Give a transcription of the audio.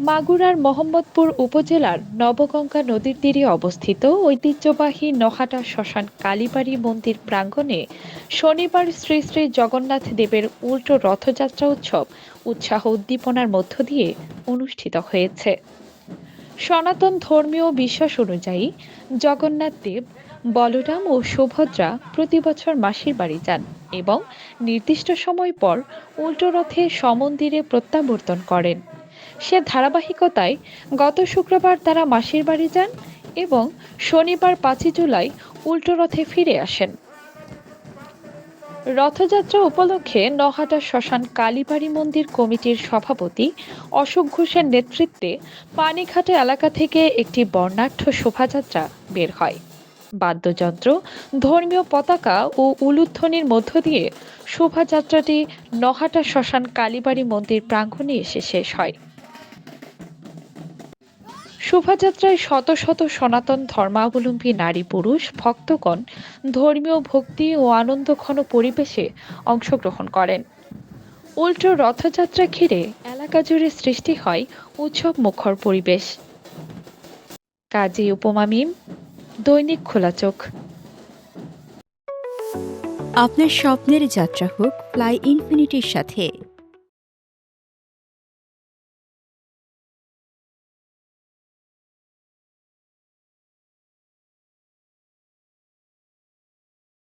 মাগুরার মোহাম্মদপুর উপজেলার নবগঙ্গা নদীর তীরে অবস্থিত ঐতিহ্যবাহী নহাটা শ্মশান কালীবাড়ি মন্দির প্রাঙ্গণে শনিবার শ্রী শ্রী জগন্নাথ দেবের উল্টো রথযাত্রা উৎসব উৎসাহ উদ্দীপনার মধ্য দিয়ে অনুষ্ঠিত হয়েছে। সনাতন ধর্মীয় বিশ্বাস অনুযায়ী জগন্নাথ দেব, বলরাম ও সুভদ্রা প্রতি বছর মাসির বাড়ি যান এবং নির্দিষ্ট সময় পর উল্টো রথে সমন্দিরে প্রত্যাবর্তন করেন। সে ধারাবাহিকতায় গত শুক্রবার তারা মাসির বাড়ি যান এবং শনিবার ৫ই জুলাই উল্টো রথে ফিরে আসেন। রথযাত্রা উপলক্ষে নহাটা শ্মশান কালীবাড়ি মন্দির কমিটির সভাপতি অশোক ঘোষের নেতৃত্বে পানিঘাট এলাকা থেকে একটি বর্ণাঢ্য শোভাযাত্রা বের হয়। বাদ্যযন্ত্র, ধর্মীয় পতাকা ও উলুধ্বনির মধ্য দিয়ে শোভাযাত্রাটি নহাটা শ্মশান কালীবাড়ি মন্দির প্রাঙ্গণে এসে শেষ হয়। শোভাযাত্রায় শত শত সনাতন ধর্মাবলম্বী নারী পুরুষ ভক্তগণ ধর্মীয় ভক্তি ও আনন্দঘন পরিবেশে অংশগ্রহণ করেন। উল্টো রথযাত্রা ঘিরে এলাকা জুড়ে সৃষ্টি হয় উৎসব মুখর পরিবেশ। কাজী উপমা মিম, দৈনিক খোলা চোখ। আপনার স্বপ্নের যাত্রা হোক ফ্লাই ইনফিনিটির সাথে।